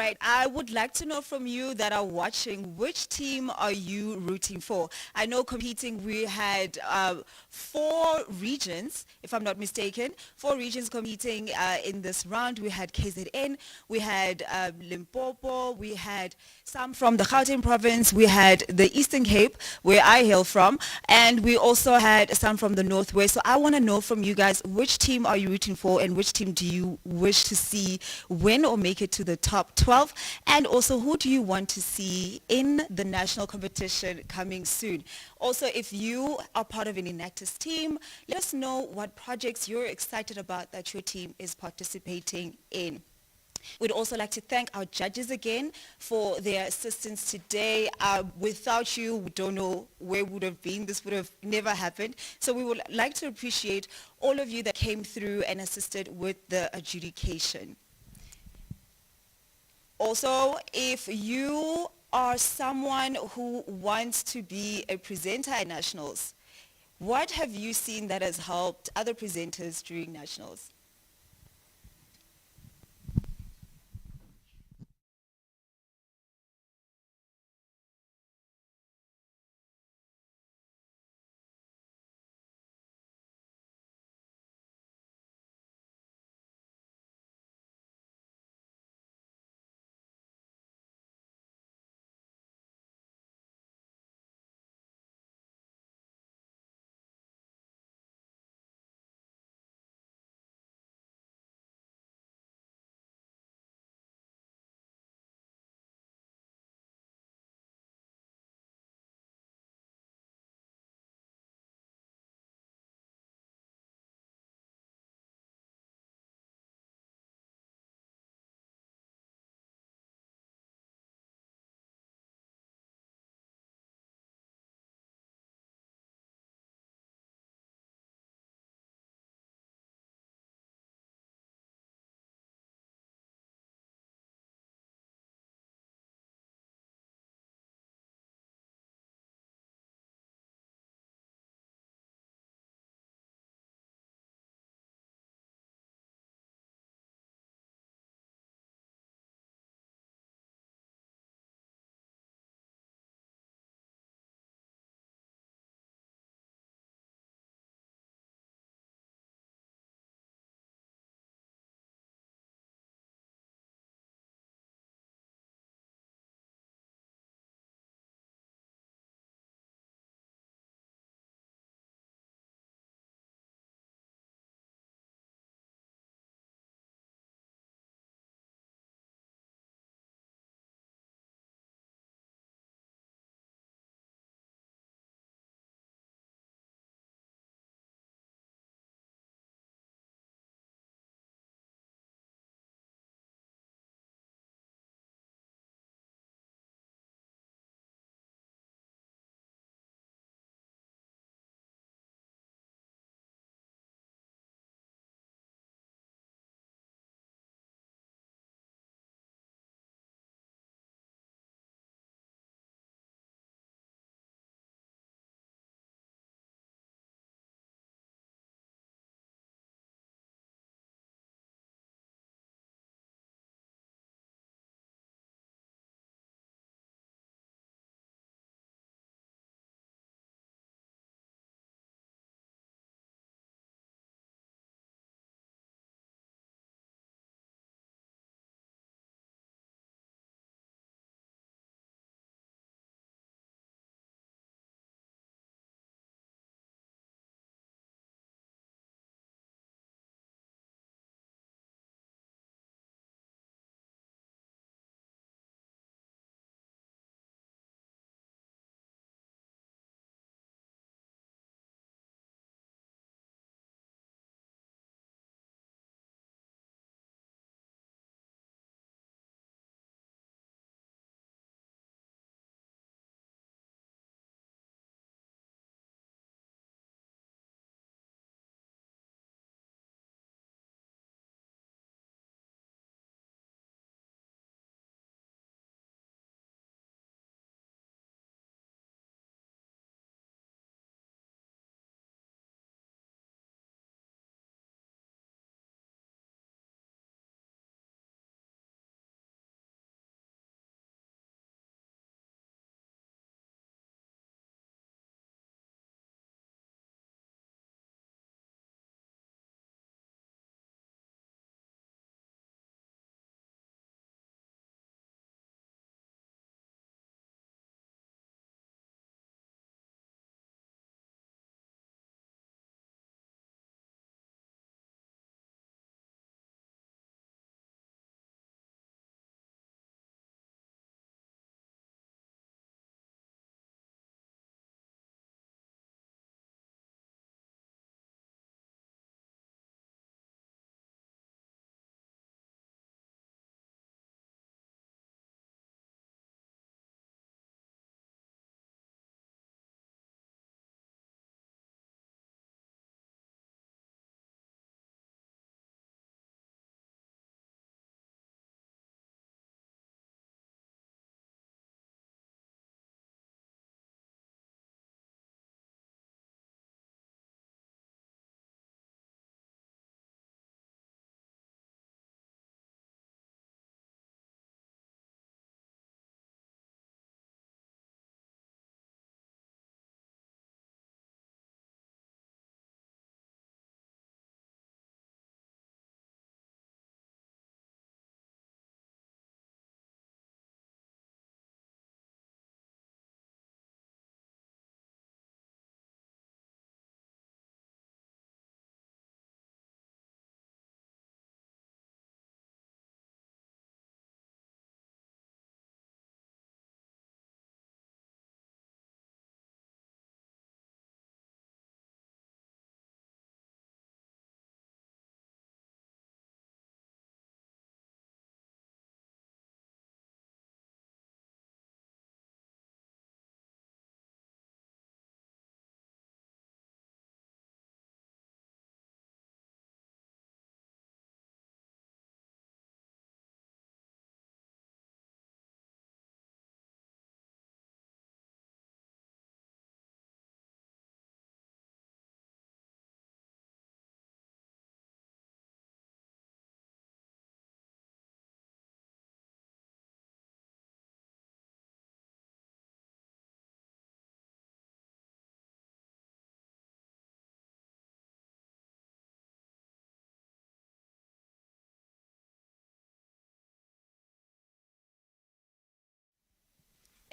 right. I would like to know from you that are watching, which team are you rooting for? I know competing, we had four regions, if I'm not mistaken, four regions competing in this round. We had KZN, we had Limpopo, we had some from the Gauteng province, we had the Eastern Cape, where I hail from, and we also had some from the Northwest. So I want to know from you guys, which team are you rooting for and which team do you wish to see win or make it to the top 12? And also, who do you want to see in the national competition coming soon? Also, if you are part of an Enactus team, let us know what projects you're excited about that your team is participating in. We'd also like to thank our judges again for their assistance today. Without you, we don't know where we would have been. This would have never happened. So we would like to appreciate all of you that came through and assisted with the adjudication. Also, if you are someone who wants to be a presenter at nationals, what have you seen that has helped other presenters during nationals?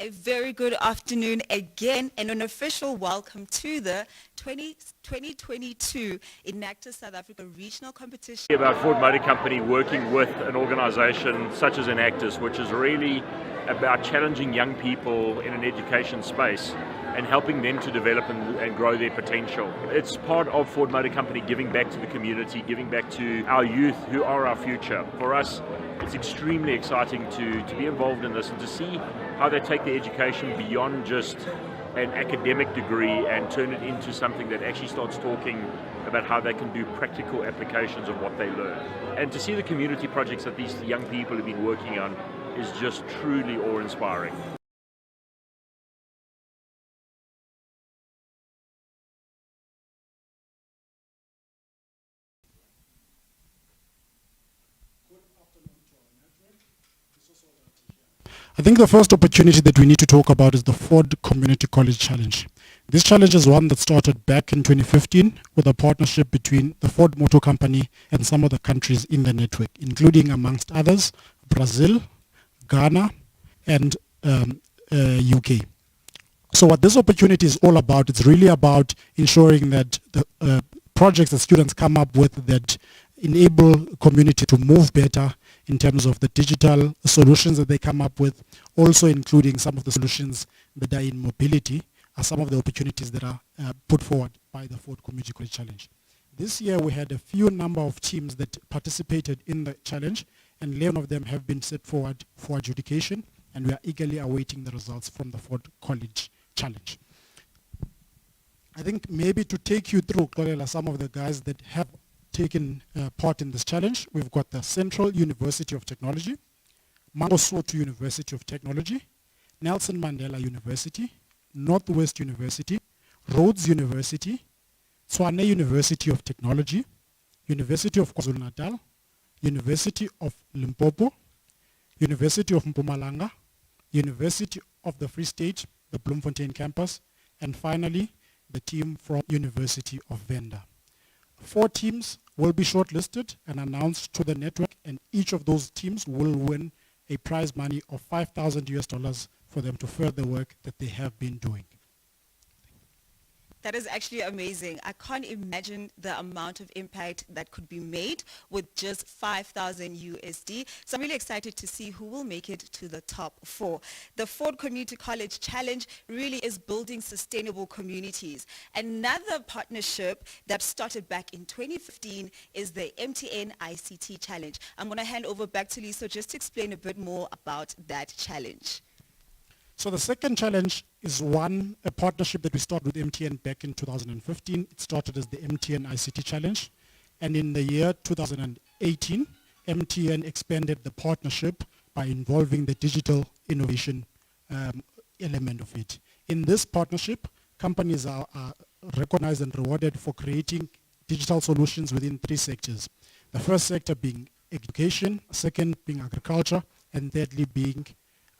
A very good afternoon again and an official welcome to the 2022 Enactus South Africa Regional Competition. About Ford Motor Company working with an organisation such as Enactus, which is really about challenging young people in an education space and helping them to develop and grow their potential. It's part of Ford Motor Company giving back to the community, giving back to our youth who are our future. For us, it's extremely exciting to be involved in this and to see how they take their education beyond just an academic degree and turn it into something that actually starts talking about how they can do practical applications of what they learn. And to see the community projects that these young people have been working on is just truly awe-inspiring. I think the first opportunity that we need to talk about is the Ford Community College Challenge. This challenge is one that started back in 2015 with a partnership between the Ford Motor Company and some of the countries in the network, including, amongst others, Brazil, Ghana, and UK. So what this opportunity is all about, it's really about ensuring that the projects that students come up with that enable community to move better in terms of the digital solutions that they come up with, also including some of the solutions that are in mobility, are some of the opportunities that are put forward by the Ford Community College Challenge. This year we had a few number of teams that participated in the challenge, and 11 of them have been set forward for adjudication, and we are eagerly awaiting the results from the Ford College Challenge. I think maybe to take you through, Kolela, some of the guys that have taken part in this challenge, we've got the Central University of Technology, Mangosuthu University of Technology, Nelson Mandela University, Northwest University, Rhodes University, Tshwane University of Technology, University of KwaZulu-Natal, University of Limpopo, University of Mpumalanga, University of the Free State, the Bloemfontein campus, and finally, the team from University of Venda. 4 teams will be shortlisted and announced to the network, and each of those teams will win a prize money of $5,000 for them to further the work that they have been doing. That is actually amazing. I can't imagine the amount of impact that could be made with just 5,000 USD. So I'm really excited to see who will make it to the top 4. The Ford Community College Challenge really is building sustainable communities. Another partnership that started back in 2015 is the MTN ICT Challenge. I'm going to hand over back to Lisa just to explain a bit more about that challenge. So the second challenge is a partnership that we started with MTN back in 2015. It started as the MTN ICT Challenge. And in the year 2018, MTN expanded the partnership by involving the digital innovation element of it. In this partnership, companies are recognized and rewarded for creating digital solutions within 3 sectors. The first sector being education, second being agriculture, and thirdly being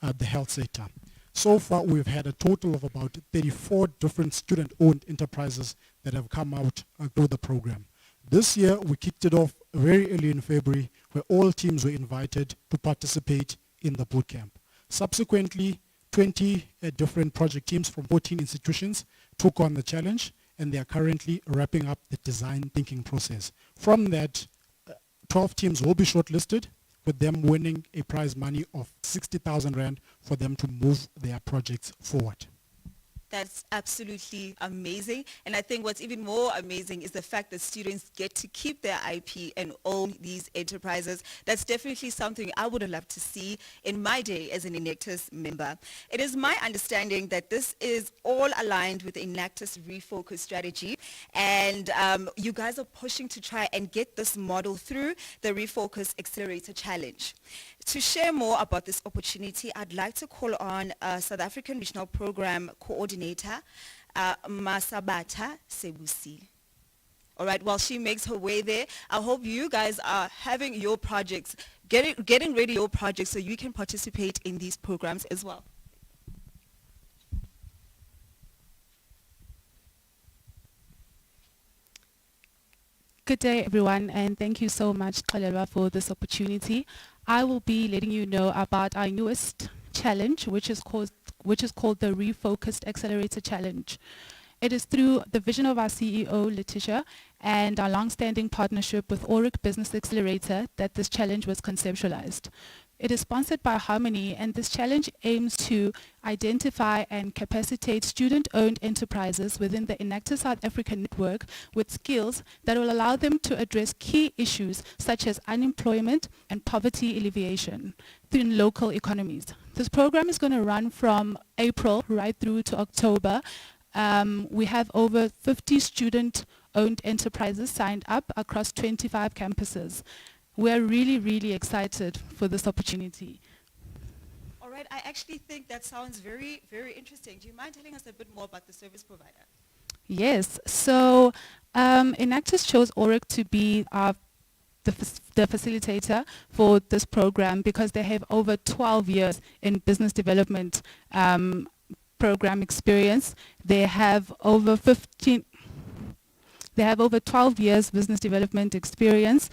the health sector. So far, we've had a total of about 34 different student-owned enterprises that have come out through the program. This year, we kicked it off very early in February, where all teams were invited to participate in the bootcamp. Subsequently, 20 different project teams from 14 institutions took on the challenge, and they are currently wrapping up the design thinking process. From that, 12 teams will be shortlisted, with them winning a prize money of 60,000 Rand for them to move their projects forward. That's absolutely amazing. And I think what's even more amazing is the fact that students get to keep their IP and own these enterprises. That's definitely something I would have loved to see in my day as an Enactus member. It is my understanding that this is all aligned with the Enactus Refocus strategy. And you guys are pushing to try and get this model through the Refocus Accelerator Challenge. To share more about this opportunity, I'd like to call on South African Regional Program Coordinator, Masabata Sebusi. All right, while she makes her way there, I hope you guys are having your projects, getting ready your projects so you can participate in these programs as well. Good day, everyone, and thank you so much, Kalelwa, for this opportunity. I will be letting you know about our newest challenge, which is called which is called the Refocused Accelerator Challenge. It is through the vision of our CEO, Letitia, and our long-standing partnership with Auric Business Accelerator that this challenge was conceptualized. It is sponsored by Harmony, and this challenge aims to identify and capacitate student-owned enterprises within the Enactus South Africa network with skills that will allow them to address key issues such as unemployment and poverty alleviation in local economies. This program is going to run from April right through to October. We have over 50 student-owned enterprises signed up across 25 campuses. We're really, really excited for this opportunity. All right, I actually think that sounds very, very interesting. Do you mind telling us a bit more about the service provider? Yes, so Enactus chose Auric to be the facilitator for this program because they have over 12 years in business development program experience. They have over 12 years business development experience.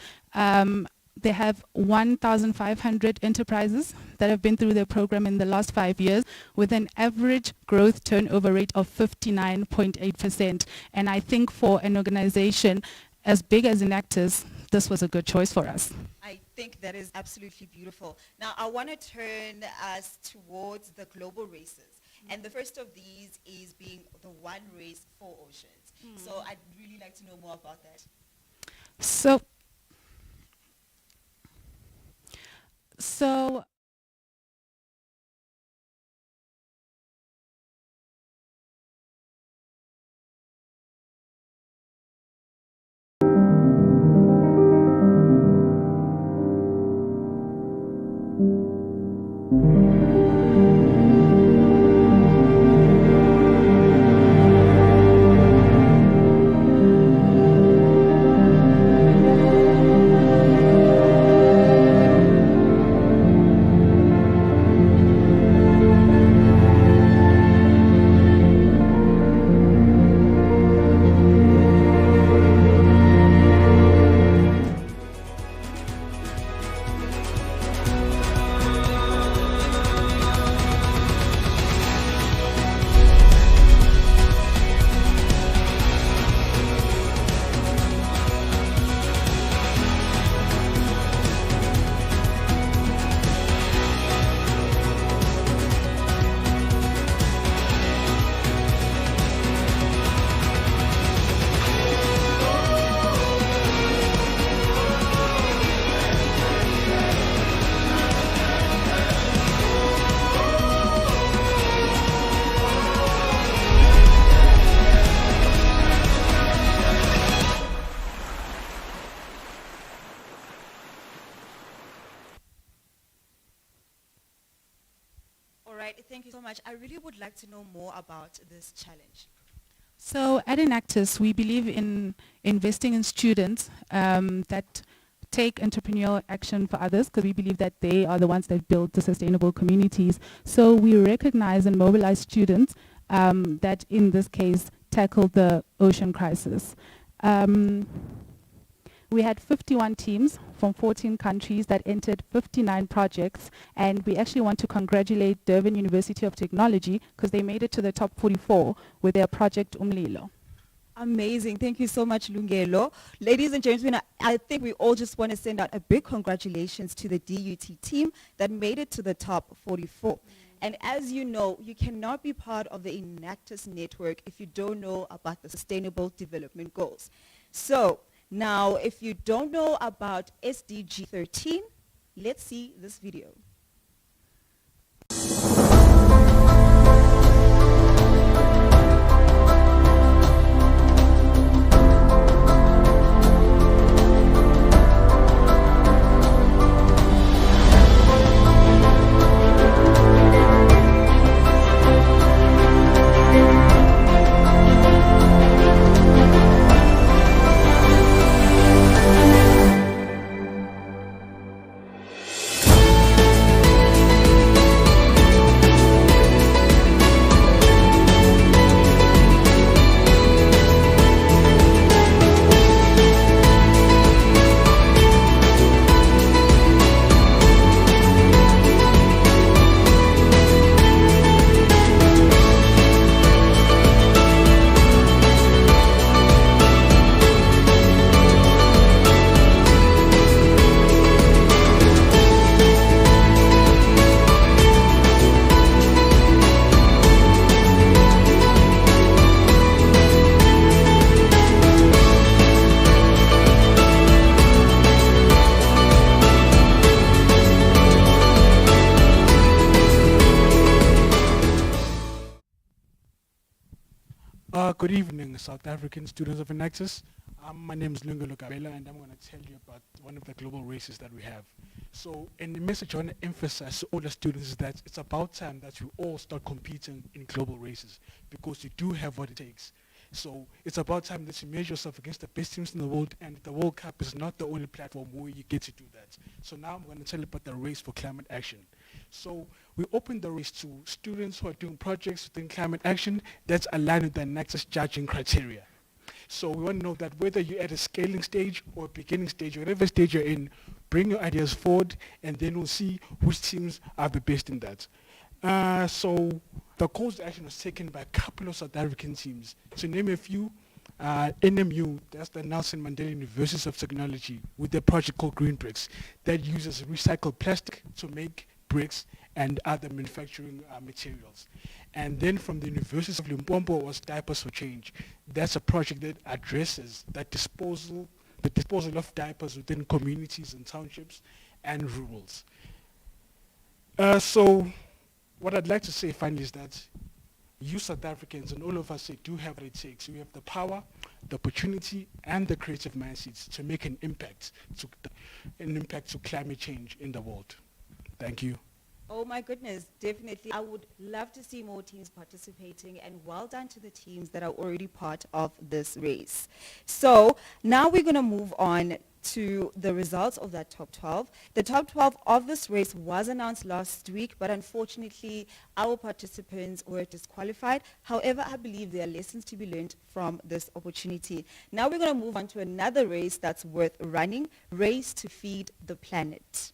They have 1,500 enterprises that have been through their program in the last 5 years with an average growth turnover rate of 59.8%. And I think for an organization as big as Enactus, this was a good choice for us. I think that is absolutely beautiful. Now, I want to turn us towards the global races. And the first of these is being the One Race for Oceans. So I'd really like to know more about that. So Thank you so much. I really would like to know more about this challenge. So at Enactus, we believe in investing in students that take entrepreneurial action for others because we believe that they are the ones that build the sustainable communities. So we recognize and mobilize students that in this case tackle the ocean crisis. We had 51 teams from 14 countries that entered 59 projects, and we actually want to congratulate Durban University of Technology because they made it to the top 44 with their project Umlilo. Amazing. Thank you so much, Lungelo. Ladies and gentlemen, I think we all just want to send out a big congratulations to the DUT team that made it to the top 44. And as you know, you cannot be part of the Enactus network if you don't know about the Sustainable Development Goals. So, now, if you don't know about SDG 13, let's see this video. Good evening, South African students of Enactus. My name is Lunga Lukabela, and I'm going to tell you about one of the global races that we have. So, in the message I want to emphasize to all the students is that it's about time that we all start competing in global races, because you do have what it takes. So, it's about time that you measure yourself against the best teams in the world, and the World Cup is not the only platform where you get to do that. So now I'm going to tell you about the race for climate action. So we opened the race to students who are doing projects within climate action that's aligned with the Enactus judging criteria. So we want to know that whether you're at a scaling stage or a beginning stage, or whatever stage you're in, bring your ideas forward, and then we'll see which teams are the best in that. So the calls to action was taken by a couple of South African teams. To name a few, NMU, that's the Nelson Mandela University of Technology, with their project called Green Bricks that uses recycled plastic to make bricks and other manufacturing materials. And then from the University of Limpopo was Diapers for Change. That's a project that addresses the disposal of diapers within communities and townships and rurals. So what I'd like to say finally is that you South Africans and all of us do have what it takes. We have the power, the opportunity, and the creative mindsets to make an impact to climate change in the world. Thank you. Oh my goodness, definitely. I would love to see more teams participating, and well done to the teams that are already part of this race. So now we're going to move on to the results of that top 12. The top 12 of this race was announced last week, but unfortunately our participants were disqualified. However, I believe there are lessons to be learned from this opportunity. Now we're going to move on to another race that's worth running, Race to Feed the Planet.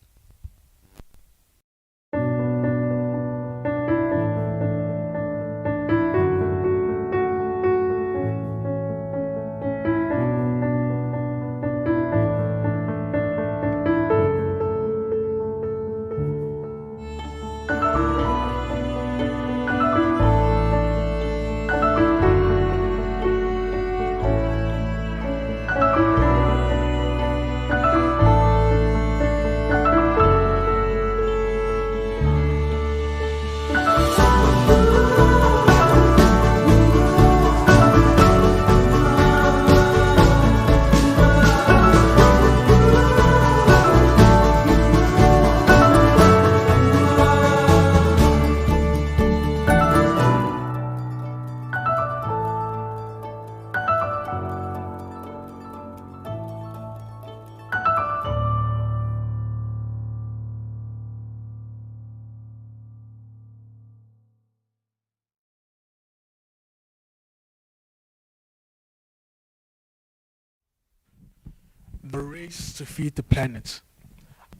The race to feed the planet.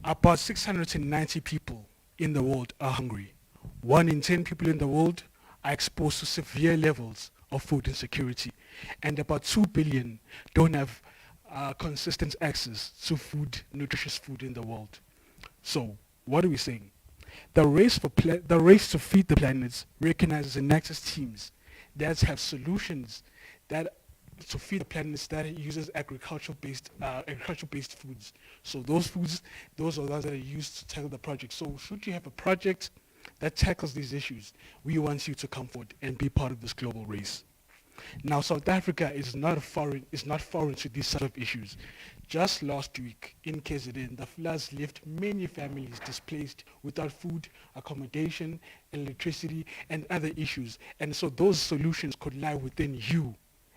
About 690 people in the world are hungry. 1 in 10 people in the world are exposed to severe levels of food insecurity, and about 2 billion don't have consistent access to nutritious food in the world. So, what are we saying? The race to feed the planet recognizes Enactus teams that have solutions that to feed the planet that uses agricultural-based foods. So those are those that are used to tackle the project. So should you have a project that tackles these issues, we want you to come forward and be part of this global race. Now, South Africa is not foreign to these sort of issues. Just last week in KZN, the floods left many families displaced without food, accommodation, electricity, and other issues. And so those solutions could lie within you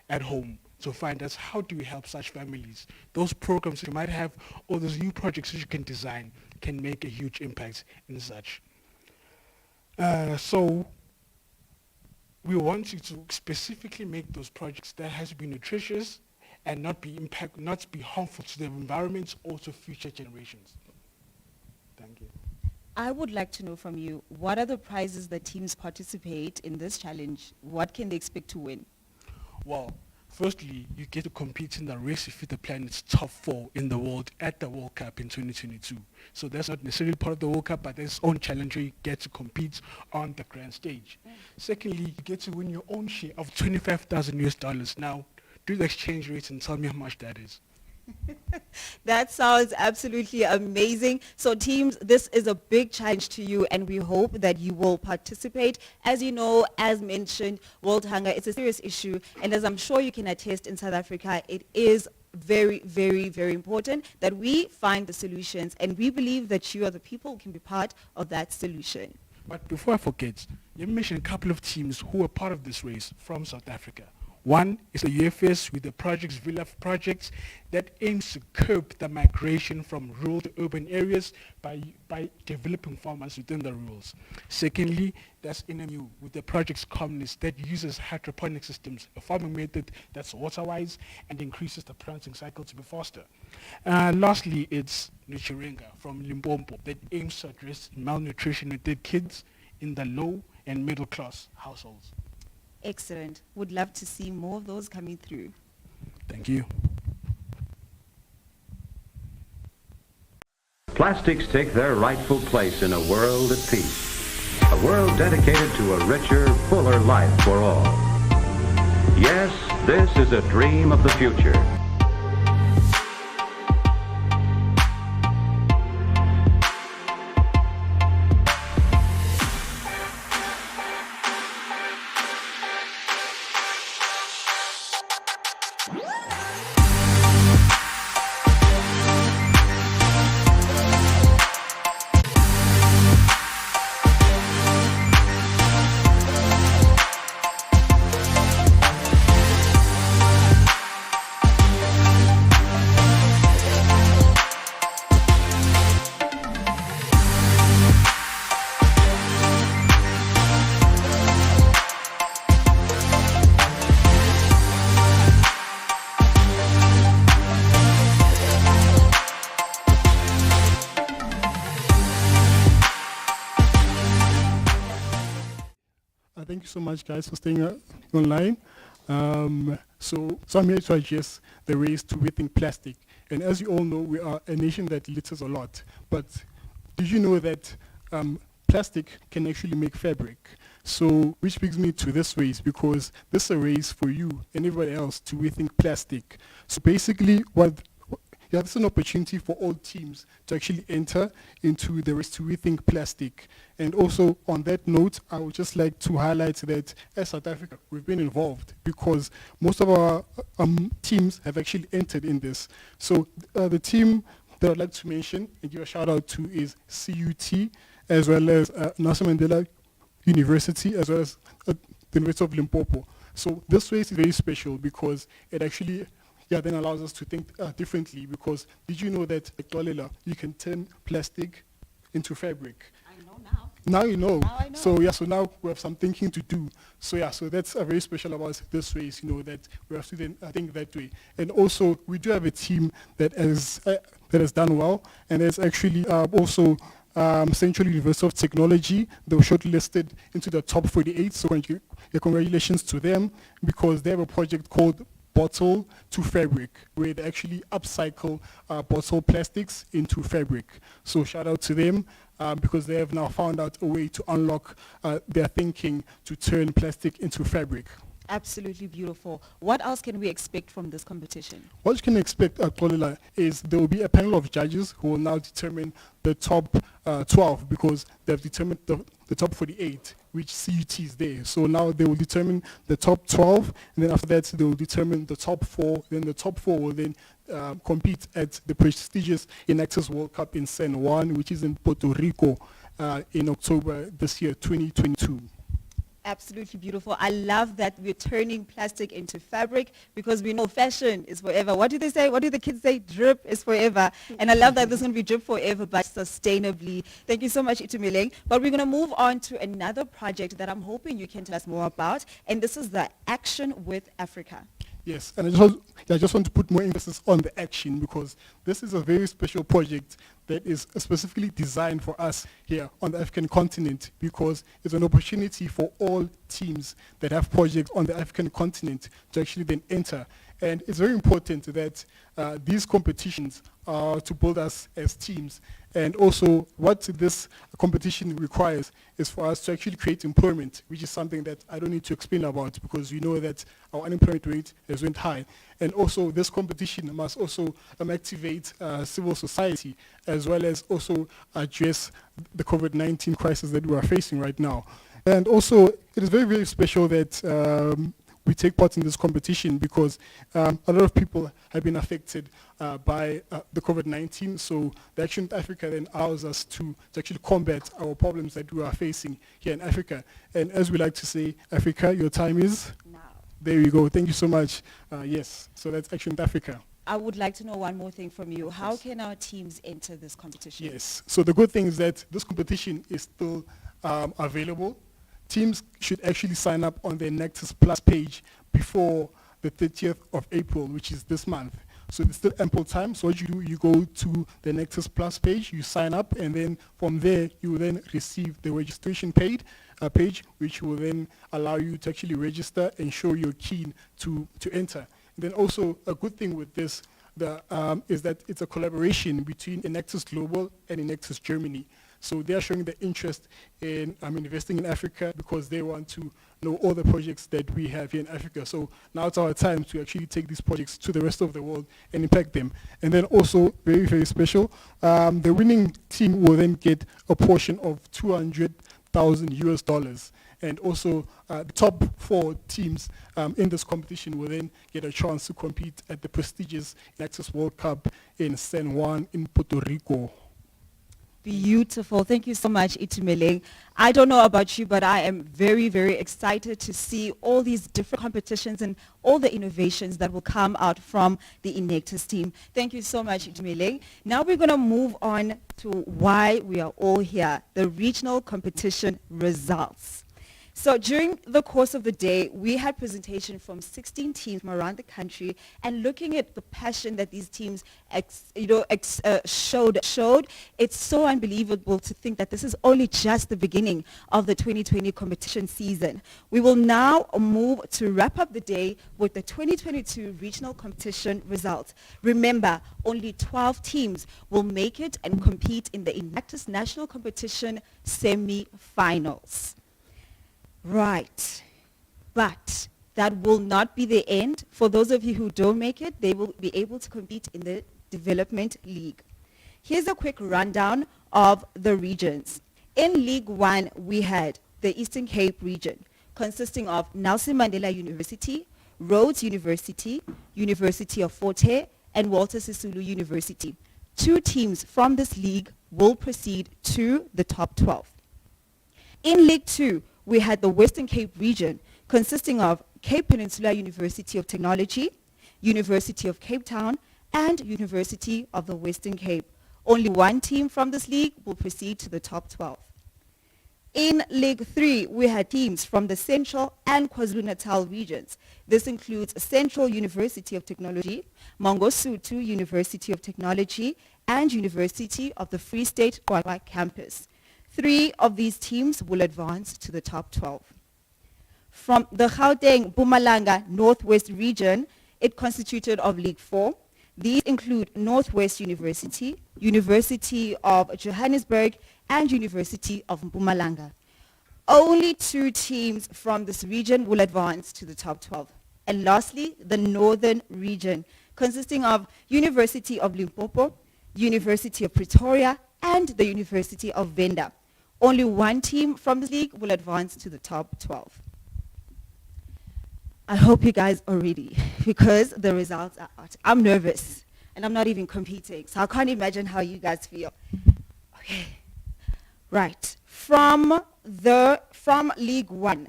at home to find us how do we help such families. Those programs you might have, or those new projects that you can design, can make a huge impact in such. So we want you to specifically make those projects that has to be nutritious and not be harmful to the environment or to future generations. Thank you. I would like to know from you, what are the prizes that teams participate in this challenge? What can they expect to win? Well, firstly, you get to compete in the Race to Feed the Planet's top 4 in the world at the World Cup in 2022. So that's not necessarily part of the World Cup, but there's its own challenge where you get to compete on the grand stage. Secondly, you get to win your own share of $25,000 US. Now, do the exchange rate and tell me how much that is. That sounds absolutely amazing. So teams, this is a big challenge to you and we hope that you will participate. As you know, as mentioned, world hunger is a serious issue and as I'm sure you can attest in South Africa, it is very, very, very important that we find the solutions and we believe that you are the people who can be part of that solution. But before I forget, you mentioned a couple of teams who are part of this race from South Africa. One is the UFS with the projects, Villa projects, that aims to curb the migration from rural to urban areas by developing farmers within the rurals. Secondly, that's NMU with the projects Communist that uses hydroponic systems, a farming method that's water-wise and increases the planting cycle to be faster. Lastly, it's Nuchirenga from Limpopo that aims to address malnutrition within kids in the low and middle class households. Excellent. Would love to see more of those coming through. Thank you. Plastics take their rightful place in a world at peace. A world dedicated to a richer, fuller life for all. Yes, this is a dream of the future. Thank you so much, guys, for staying online. So I'm here to address the race to rethink plastic. And as you all know, we are a nation that litters a lot. But did you know that plastic can actually make fabric? So, which brings me to this race, because this is a race for you and everybody else to rethink plastic. So basically, this is an opportunity for all teams to actually enter into the race to rethink plastic. And also, on that note, I would just like to highlight that as South Africa, we've been involved because most of our teams have actually entered in this. So the team that I'd like to mention and give a shout out to is CUT, as well as Nelson Mandela University, as well as the University of Limpopo. So this race is very special because it actually then allows us to think differently, because did you know that you can turn plastic into fabric? I know now. Now you know. Now I know. So so we have some thinking to do. So that's very special about this race, that we have to then think that way. And also we do have a team that has done well, and there's actually also Central University of Technology. They were shortlisted into the top 48. So congratulations to them, because they have a project called Bottle to Fabric, where they actually upcycle bottle plastics into fabric. So shout out to them, because they have now found out a way to unlock their thinking to turn plastic into fabric. Absolutely beautiful. What else can we expect from this competition? What you can expect at Kolila is there will be a panel of judges who will now determine the top 12, because they've determined the top 48, which CUT is there. So now they will determine the top 12, and then after that they will determine the top 4. Then the top 4 will then compete at the prestigious Enactus World Cup in San Juan, which is in Puerto Rico in October this year, 2022. Absolutely beautiful. I love that we're turning plastic into fabric, because we know fashion is forever. What do they say? What do the kids say? Drip is forever. And I love that this is going to be drip forever, but sustainably. Thank you so much, Itumeleng. But we're going to move on to another project that I'm hoping you can tell us more about. And this is the Action with Africa. Yes, and I just want to put more emphasis on the action, because this is a very special project that is specifically designed for us here on the African continent, because it's an opportunity for all teams that have projects on the African continent to actually then enter. And it's very important that these competitions are to build us as teams. And also what this competition requires is for us to actually create employment, which is something that I don't need to explain about because we know that our unemployment rate has went high. And also this competition must also activate civil society as well as also address the COVID-19 crisis that we are facing right now. And also it is very, very special that we take part in this competition because a lot of people have been affected by the COVID-19. So the Action with Africa then allows us to actually combat our problems that we are facing here in Africa. And as we like to say, Africa, your time is Now, there you go. Thank you so much. Yes, so that's Action with Africa. I would like to know one more thing from you. How can our teams enter this competition? Yes, so the good thing is that this competition is still available. Teams should actually sign up on the Enactus Plus page before the 30th of April, which is this month. So there's still ample time. So what you do, you go to the Enactus Plus page, you sign up, and then from there, you will then receive the registration page, which will then allow you to actually register and show you're keen to enter. And then also, a good thing with this is that it's a collaboration between Enactus Global and Enactus Germany. So they are showing the interest in investing in Africa because they want to know all the projects that we have here in Africa. So now it's our time to actually take these projects to the rest of the world and impact them. And then also, very, very special, the winning team will then get a portion of $200,000. And also, the top 4 teams in this competition will then get a chance to compete at the prestigious Enactus World Cup in San Juan in Puerto Rico. Beautiful. Thank you so much, Itumeleng. I don't know about you, but I am very, very excited to see all these different competitions and all the innovations that will come out from the Enactus team. Thank you so much, Itumeleng. Now we're going to move on to why we are all here, the regional competition results. So during the course of the day, we had presentation from 16 teams from around the country, and looking at the passion that these teams showed. It's so unbelievable to think that this is only just the beginning of the 2020 competition season. We will now move to wrap up the day with the 2022 regional competition results. Remember, only 12 teams will make it and compete in the Enactus National Competition semi-finals. Right, but that will not be the end. For those of you who don't make it, they will be able to compete in the Development League. Here's a quick rundown of the regions. In League 1, we had the Eastern Cape region, consisting of Nelson Mandela University, Rhodes University, University of Fort Hare, and Walter Sisulu University. 2 teams from this league will proceed to the top 12. In League 2, we had the Western Cape region, consisting of Cape Peninsula University of Technology, University of Cape Town, and University of the Western Cape. Only 1 team from this league will proceed to the top 12. In League 3, we had teams from the Central and KwaZulu-Natal regions. This includes Central University of Technology, Mangosuthu University of Technology, and University of the Free State Qwaqwa campus. 3 of these teams will advance to the top 12. From the Gauteng Mpumalanga Northwest region, it constituted of League 4. These include Northwest University, University of Johannesburg, and University of Mpumalanga. Only 2 teams from this region will advance to the top 12. And lastly, the Northern region, consisting of University of Limpopo, University of Pretoria, and the University of Venda. Only 1 team from this league will advance to the top 12. I hope you guys are ready because the results are out. I'm nervous and I'm not even competing, so I can't imagine how you guys feel. Okay, right. From League 1.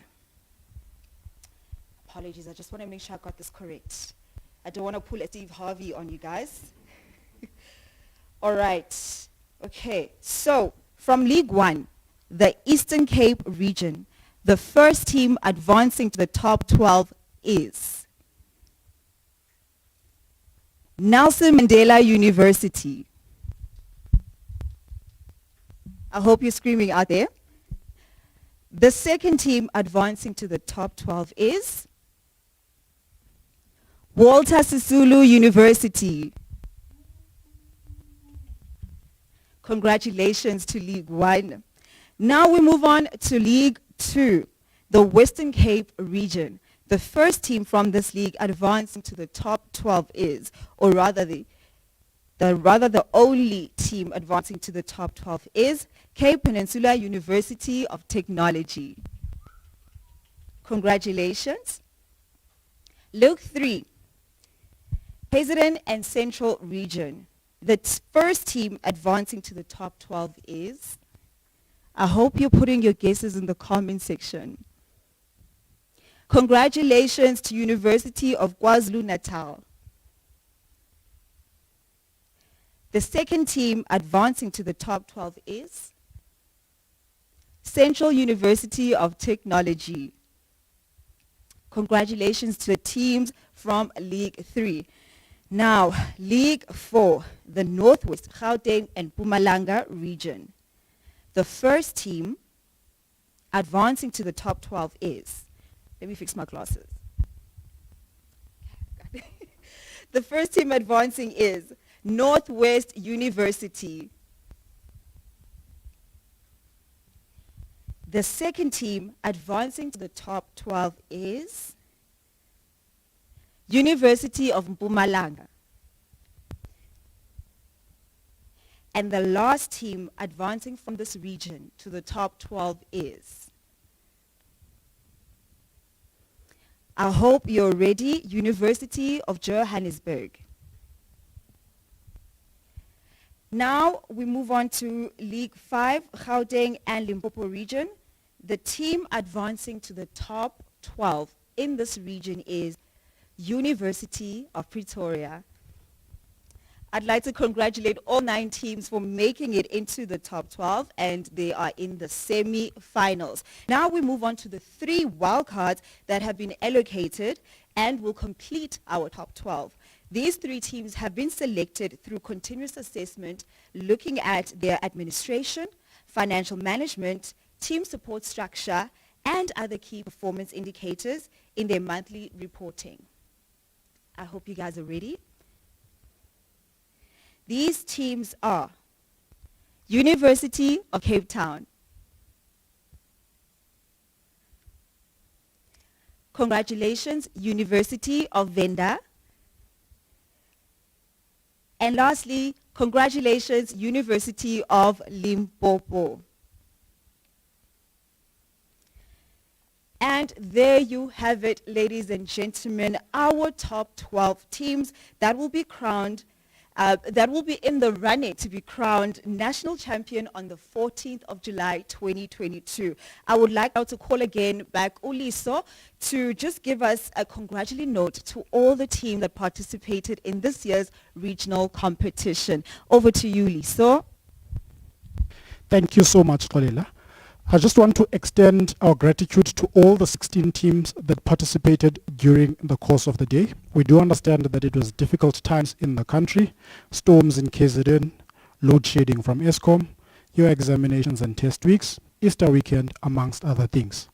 Apologies, I just want to make sure I got this correct. I don't want to pull a Steve Harvey on you guys. All right. Okay, so from League 1, the Eastern Cape region, the first team advancing to the top 12 is Nelson Mandela University. I hope you're screaming out there. The second team advancing to the top 12 is Walter Sisulu University. Congratulations to League 1. Now we move on to League 2, the Western Cape region. The first team from this league advancing to the top 12 is, or rather the only team advancing to the top 12 is Cape Peninsula University of Technology. Congratulations. League 3, President and Central Region. The first team advancing to the top 12 is, I hope you're putting your guesses in the comment section. Congratulations to University of KwaZulu-Natal. The second team advancing to the top 12 is Central University of Technology. Congratulations to the teams from League 3. Now, League 4, the Northwest, Gauteng and Mpumalanga region. The first team advancing to the top 12 is, let me fix my glasses. The first team advancing is Northwest University. The second team advancing to the top 12 is University of Mpumalanga. And the last team advancing from this region to the top 12 is, I hope you're ready, University of Johannesburg. Now we move on to League 5, Gauteng and Limpopo region. The team advancing to the top 12 in this region is University of Pretoria. I'd like to congratulate all 9 teams for making it into the top 12, and they are in the semi-finals. Now we move on to the 3 wildcards that have been allocated and will complete our top 12. These 3 teams have been selected through continuous assessment, looking at their administration, financial management, team support structure, and other key performance indicators in their monthly reporting. I hope you guys are ready. These teams are University of Cape Town. Congratulations, University of Venda. And lastly, congratulations, University of Limpopo. And there you have it, ladies and gentlemen, our top 12 teams that will be crowned, that will be in the running to be crowned national champion on the 14th of July 2022. I would like now to call again back Uliso to just give us a congratulatory note to all the teams that participated in this year's regional competition. Over to you, Liso. Thank you so much, Xolela. I just want to extend our gratitude to all the 16 teams that participated during the course of the day. We do understand that it was difficult times in the country, storms in KZN, load shedding from ESCOM, your examinations and test weeks, Easter weekend, amongst other things.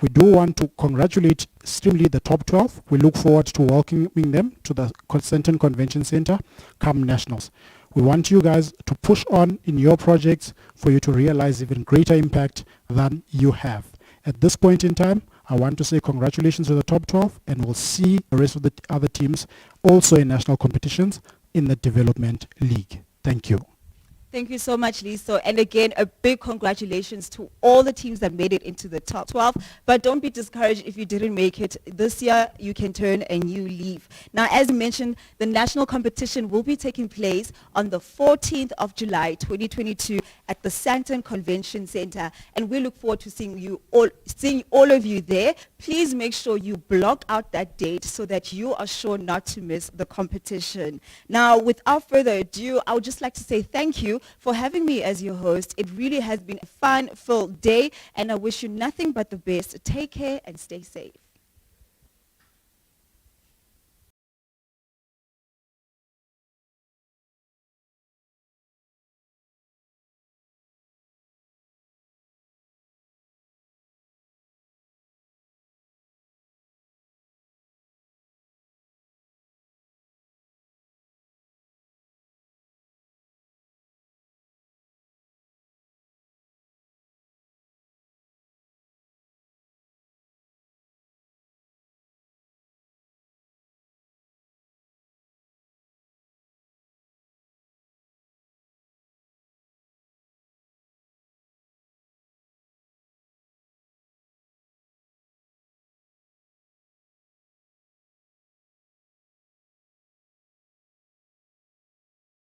We do want to congratulate extremely the top 12. We look forward to welcoming them to the Centre Convention Center come Nationals. We want you guys to push on in your projects for you to realize even greater impact than you have. At this point in time, I want to say congratulations to the top 12, and we'll see the rest of the other teams also in national competitions in the Development League. Thank you. Thank you so much, Liso. And again, a big congratulations to all the teams that made it into the top 12. But don't be discouraged if you didn't make it. This year, you can turn a new leaf. Now, as mentioned, the national competition will be taking place on the 14th of July, 2022 at the Sandton Convention Center. And we look forward to seeing all of you there. Please make sure you block out that date so that you are sure not to miss the competition. Now, without further ado, I would just like to say thank you for having me as your host. It really has been a fun-filled day, and I wish you nothing but the best. Take care and stay safe.